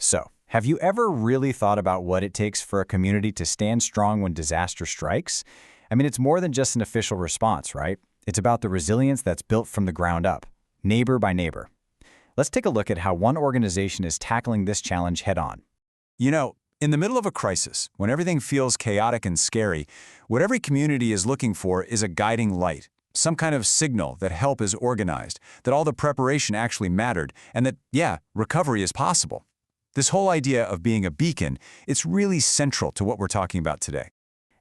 So, have you ever really thought about what it takes for a community to stand strong when disaster strikes? I mean, it's more than just an official response, right? It's about the resilience that's built from the ground up, neighbor by neighbor. Let's take a look at how one organization is tackling this challenge head-on. You know, in the middle of a crisis, when everything feels chaotic and scary, what every community is looking for is a guiding light, some kind of signal that help is organized, that all the preparation actually mattered, and that, yeah, recovery is possible. This whole idea of being a beacon, it's really central to what we're talking about today.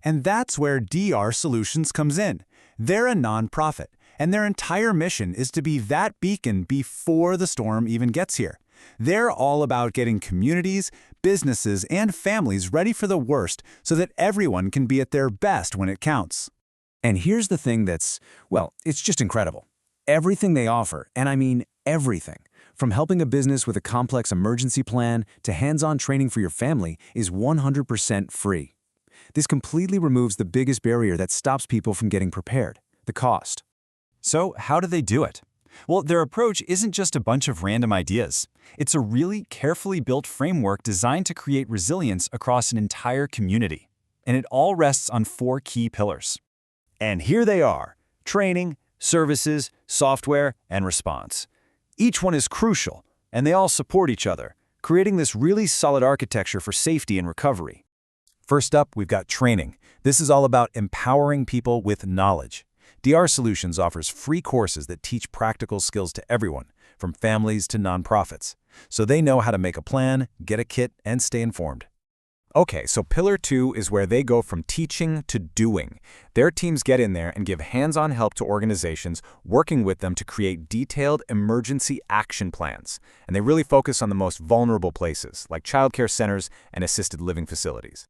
And that's where DR Solutions comes in. They're a nonprofit, and their entire mission is to be that beacon before the storm even gets here. They're all about getting communities, businesses, and families ready for the worst so that everyone can be at their best when it counts. And here's the thing that's, well, it's just incredible. Everything they offer, and I mean everything, from helping a business with a complex emergency plan to hands-on training for your family, is 100% free. This completely removes the biggest barrier that stops people from getting prepared: the cost. So, how do they do it? Well, their approach isn't just a bunch of random ideas. It's a really carefully built framework designed to create resilience across an entire community. And it all rests on 4 key pillars. And here they are: training, services, software, and response. Each one is crucial, and they all support each other, creating this really solid architecture for safety and recovery. First up, we've got training. This is all about empowering people with knowledge. DR Solutions offers free courses that teach practical skills to everyone, from families to nonprofits, so they know how to make a plan, get a kit, and stay informed. Okay, so Pillar 2 is where they go from teaching to doing. Their teams get in there and give hands-on help to organizations, working with them to create detailed emergency action plans. And they really focus on the most vulnerable places, like childcare centers and assisted living facilities.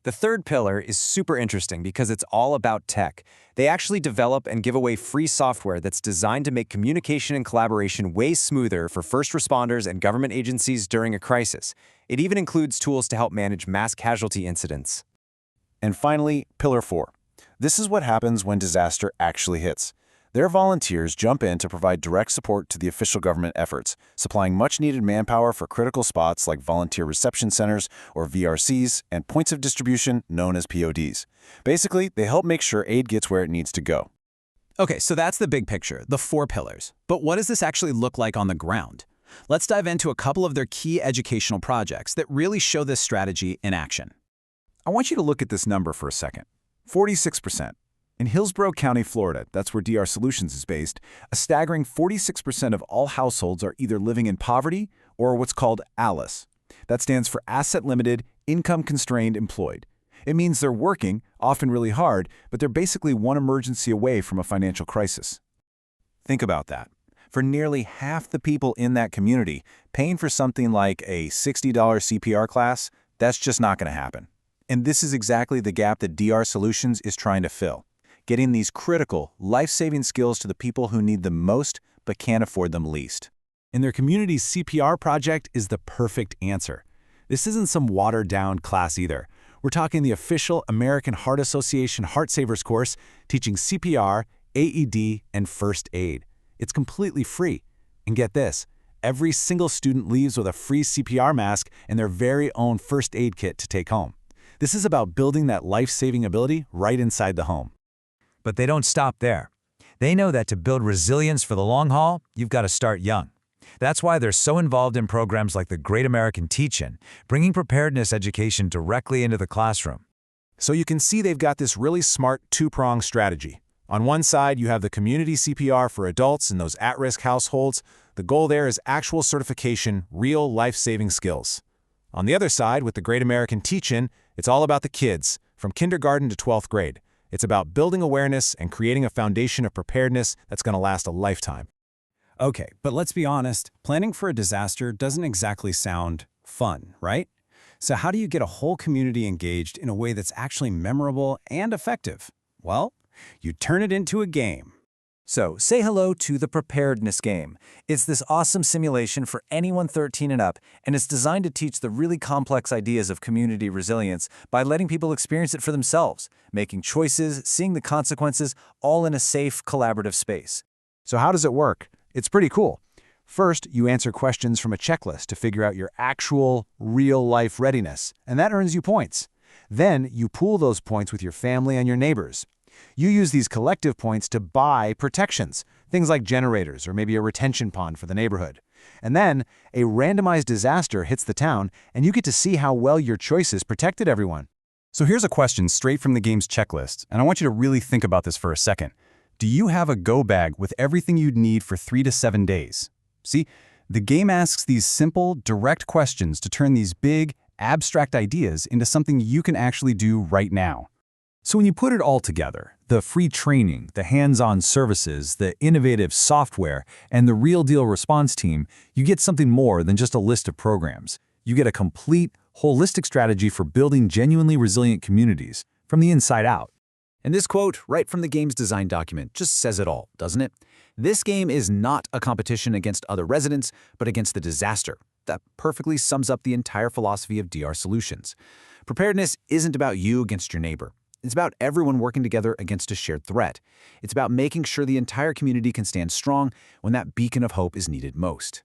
The third pillar is super interesting because it's all about tech. They actually develop and give away free software that's designed to make communication and collaboration way smoother for first responders and government agencies during a crisis. It even includes tools to help manage mass casualty incidents. And finally, Pillar 4. This is what happens when disaster actually hits. Their volunteers jump in to provide direct support to the official government efforts, supplying much-needed manpower for critical spots like volunteer reception centers or VRCs and points of distribution known as PODs. Basically, they help make sure aid gets where it needs to go. Okay, so that's the big picture, the 4 pillars. But what does this actually look like on the ground? Let's dive into a couple of their key educational projects that really show this strategy in action. I want you to look at this number for a second: 46%. In Hillsborough County, Florida, that's where DR Solutions is based, a staggering 46% of all households are either living in poverty or what's called ALICE. That stands for Asset Limited, Income Constrained Employed. It means they're working, often really hard, but they're basically one emergency away from a financial crisis. Think about that. For nearly half the people in that community, paying for something like a $60 CPR class, that's just not going to happen. And this is exactly the gap that DR Solutions is trying to fill: getting these critical, life-saving skills to the people who need them most but can't afford them least. And their community's CPR project is the perfect answer. This isn't some watered-down class either. We're talking the official American Heart Association Heart Savers course teaching CPR, AED, and first aid. It's completely free. And get this, every single student leaves with a free CPR mask and their very own first aid kit to take home. This is about building that life-saving ability right inside the home. But they don't stop there. They know that to build resilience for the long haul, you've got to start young. That's why they're so involved in programs like the Great American Teach-In, bringing preparedness education directly into the classroom. So you can see they've got this really smart 2-pronged strategy. On one side, you have the community CPR for adults in those at-risk households. The goal there is actual certification, real life-saving skills. On the other side, with the Great American Teach-In, it's all about the kids, from kindergarten to 12th grade. It's about building awareness and creating a foundation of preparedness that's going to last a lifetime. Okay, but let's be honest, planning for a disaster doesn't exactly sound fun, right? So how do you get a whole community engaged in a way that's actually memorable and effective? Well, you turn it into a game. So, say hello to the Preparedness Game. It's this awesome simulation for anyone 13 and up, and it's designed to teach the really complex ideas of community resilience by letting people experience it for themselves, making choices, seeing the consequences, all in a safe, collaborative space. So how does it work? It's pretty cool. First, you answer questions from a checklist to figure out your actual, real-life readiness, and that earns you points. Then, you pool those points with your family and your neighbors. You use these collective points to buy protections, things like generators or maybe a retention pond for the neighborhood. And then, a randomized disaster hits the town, and you get to see how well your choices protected everyone. So here's a question straight from the game's checklist, and I want you to really think about this for a second. Do you have a go bag with everything you'd need for 3 to 7 days? See, the game asks these simple, direct questions to turn these big, abstract ideas into something you can actually do right now. So when you put it all together, the free training, the hands-on services, the innovative software, and the real-deal response team, you get something more than just a list of programs. You get a complete, holistic strategy for building genuinely resilient communities from the inside out. And this quote, right from the game's design document, just says it all, doesn't it? This game is not a competition against other residents, but against the disaster. That perfectly sums up the entire philosophy of DR Solutions. Preparedness isn't about you against your neighbor. It's about everyone working together against a shared threat. It's about making sure the entire community can stand strong when that beacon of hope is needed most.